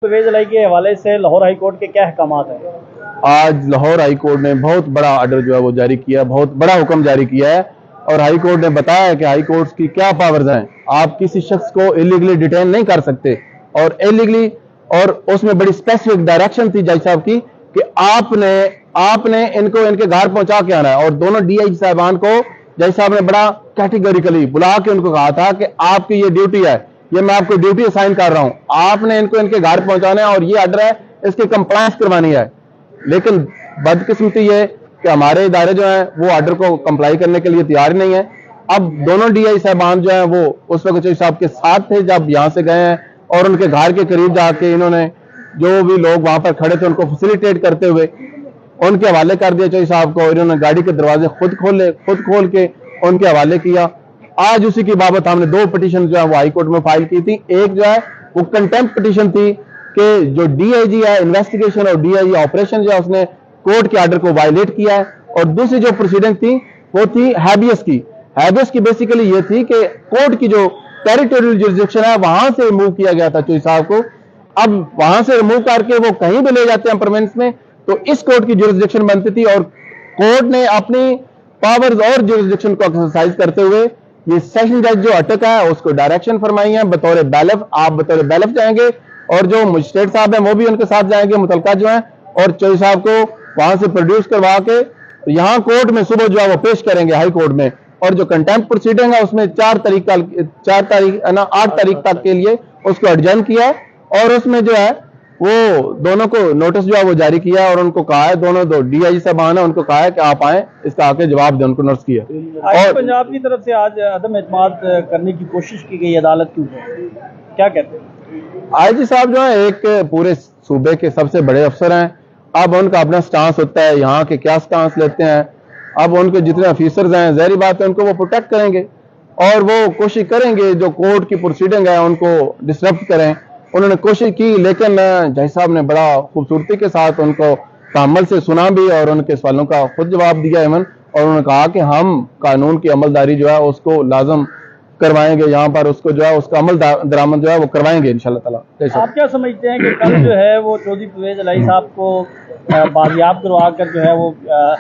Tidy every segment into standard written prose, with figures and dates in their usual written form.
परवेज इलाही के हवाले से लाहौर हाई कोर्ट के क्या अहकामात हैं? आज लाहौर हाई कोर्ट ने बहुत बड़ा ऑर्डर जो है वो जारी किया, बहुत बड़ा हुक्म जारी किया है। और हाई कोर्ट ने बताया है कि हाई कोर्ट की क्या पावर्स हैं। आप किसी शख्स को इलीगली डिटेन नहीं कर सकते और इलीगली, और उसमें बड़ी स्पेसिफिक डायरेक्शन थी जज साहब की कि आपने इनको इनके घर पहुंचा के आना है। और दोनों डीआईजी साहबान को जज साहब ने बड़ा कैटेगोरिकली बुला के उनको कहा था कि आपकी ये ड्यूटी है, ये मैं आपको ड्यूटी असाइन कर रहा हूं, आपने इनको इनके घर पहुंचाना है और ये ऑर्डर है, इसकी कंप्लायंस करवानी है। लेकिन बदकिस्मती ये कि हमारे इदारे जो हैं वो ऑर्डर को कंप्लाई करने के लिए तैयार नहीं है। अब दोनों डीआई साहबान जो हैं वो उस वक्त जज साहब के साथ थे जब यहां से गए हैं, और उनके घर के करीब जाके इन्होंने जो भी लोग वहां पर खड़े थे उनको फैसिलिटेट करते हुए उनके हवाले कर दिया जज साहब को। इन्होंने गाड़ी के दरवाजे खुद खोल के उनके हवाले किया। आज उसी की बाबत हमने दो पिटीशन जो है वो हाई कोर्ट में फाइल की थी। एक जो है वो कंटेम्प्ट पिटीशन थी कि जो डीआईजी है इन्वेस्टिगेशन और डीआईजी ऑपरेशन जो है उसने कोर्ट के ऑर्डर को वायलेट किया है। और दूसरी जो प्रोसीडिंग थी वो थी हैबियस की। हैबियस की बेसिकली ये थी कि कोर्ट की जो टेरिटोरियल जुरिसडिक्शन है वहां से रिमूव किया गया था चौधरी साहब को। अब वहां से रिमूव करके वो कहीं भी ले जाते हैं परमानेंस में, तो इस कोर्ट की जुरिसडिक्शन बनती थी। और कोर्ट ने अपनी पावर्स और जुरिसडिक्शन को एक्सरसाइज करते हुए ये सेशन जज जो अटक है उसको डायरेक्शन फरमाई है बतौर बैलफ। आप बतौर बैलफ जाएंगे और जो मजिस्ट्रेट साहब हैं वो भी उनके साथ जाएंगे मुतलका जो है, और चौधरी साहब को वहां से प्रोड्यूस करवा के यहाँ कोर्ट में सुबह जो है वो पेश करेंगे हाई कोर्ट में। और जो कंटेम्प्ट प्रोसीडिंग है उसमें 8 तारीख तक के लिए उसको एडजर्न किया है। और उसमें जो है वो दोनों को नोटिस जो है वो जारी किया है और उनको कहा है, दोनों दो डीआईजी साहबान है उनको कहा है कि आप आए, इसका आके जवाब दें, उनको नोटिस किया। और पंजाब की तरफ से आज अदम एतमाद करने की कोशिश की गई अदालत के ऊपर, क्या कहते हैं? आईजी साहब जो है एक पूरे सूबे के सबसे बड़े अफसर हैं। अब उनका अपना स्टांस होता है, यहाँ के क्या स्टांस लेते हैं। अब उनके जितने ऑफिसर्स हैं जाहिर बात है उनको वो प्रोटेक्ट करेंगे और वो कोशिश करेंगे जो कोर्ट की प्रोसीडिंग है उनको डिस्टर्ब करें। उन्होंने कोशिश की, लेकिन जज साहब ने बड़ा खूबसूरती के साथ उनको तामल से सुना भी और उनके सवालों का खुद जवाब दिया इवन। और उन्होंने कहा कि हम कानून की अमलदारी जो है उसको लाजम करवाएंगे, यहाँ पर उसको जो है उसका अमल दरामद जो है वो करवाएंगे इंशाल्लाह ताला। आप क्या समझते हैं कि कल जो है वो चौधरी परवेज इलाही साहब को बाजियाब करवा कर जो है वो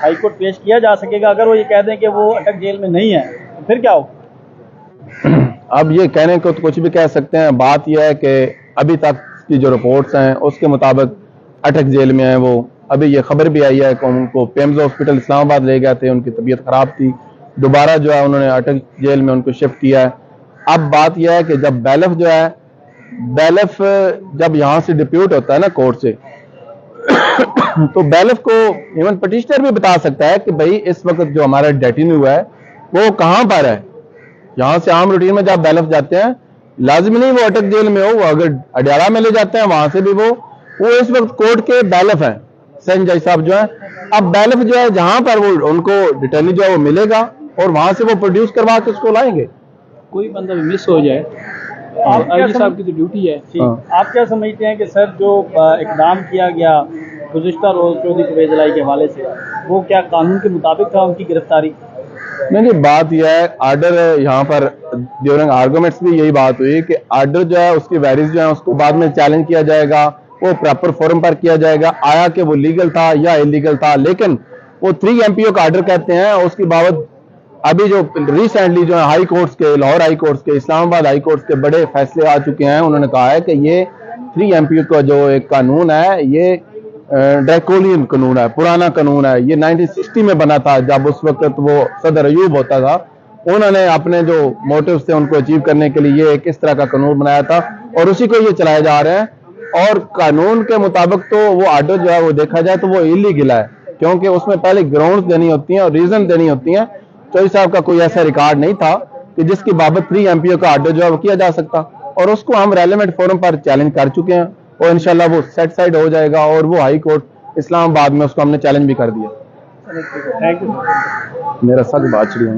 हाई कोर्ट पेश किया जा सकेगा? अगर वो ये कह दें कि वो अटक जेल में नहीं है तो फिर क्या होगा? अब ये कहने को तो कुछ भी कह सकते हैं। बात यह है कि अभी तक की जो रिपोर्ट्स हैं उसके मुताबिक अटक जेल में है वो। अभी ये खबर भी आई है कि उनको पेम्स हॉस्पिटल इस्लामाबाद ले गए थे, उनकी तबीयत खराब थी, दोबारा जो है उन्होंने अटक जेल में उनको शिफ्ट किया है। अब बात यह है कि जब बैलफ जब यहाँ से डिप्यूट होता है ना कोर्ट से तो बैलफ को इवन पटिशनर भी बता सकता है कि भाई इस वक्त जो हमारा डेटिन हुआ है वो कहाँ पर है। यहाँ से आम रूटीन में जब बैलफ जाते हैं लाजिमी नहीं वो अटक जेल में हो, वो अगर अडियाला में ले जाते हैं वहां से भी वो इस वक्त कोर्ट के बैलफ हैं सेशन जज साहब जो है। अब बैलफ जो है जहां पर वो उनको डिटेनी जो है वो मिलेगा और वहां से वो प्रोड्यूस करवा के उसको लाएंगे। कोई बंदा भी मिस हो जाए, आईजी साहब की तो ड्यूटी है। आप क्या समझते हैं कि सर जो इकदाम किया गया गुज़िश्ता रोज चौधरी परवेज इलाही के हवाले से, वो क्या कानून के मुताबिक था उनकी गिरफ्तारी? नहीं, बात यह है आर्डर यहाँ पर ड्यूरिंग आर्गूमेंट्स भी यही बात हुई कि आर्डर जो है उसकी वैरिज जो है उसको बाद में चैलेंज किया जाएगा, वो प्रॉपर फोरम पर किया जाएगा आया कि वो लीगल था या इलीगल था। लेकिन वो 3 MPO का आर्डर कहते हैं, उसकी बाबत अभी जो रिसेंटली जो है हाई कोर्ट्स के, लाहौर हाई कोर्ट्स के, इस्लामाबाद हाई कोर्ट्स के बड़े फैसले आ चुके हैं। उन्होंने कहा है कि ये 3 MPO का जो एक कानून है ये ड्रैकोनियन कानून है, पुराना कानून है। ये 1960 में बना था जब उस वक्त वो सदर अयूब होता था। उन्होंने अपने जो मोटिव्स थे उनको अचीव करने के लिए एक इस तरह का कानून बनाया था और उसी को ये चलाए जा रहे हैं। और कानून के मुताबिक तो वो आर्डर जो है वो देखा जाए तो वो इलीगल है, क्योंकि उसमें पहले ग्राउंड्स देनी होती हैं और रीजन देनी होती हैं। चौधरी साहब का कोई ऐसा रिकॉर्ड नहीं था कि जिसकी बाबत 3 MPO का आर्डर जो है वो किया जा सकता, और उसको हम रेलेवेंट फोरम पर चैलेंज कर चुके हैं और इंशाल्लाह वो सेट साइड हो जाएगा। और वो हाई कोर्ट इस्लामाबाद में उसको हमने चैलेंज भी कर दिया। Thank you. मेरा सच बात शुरू है।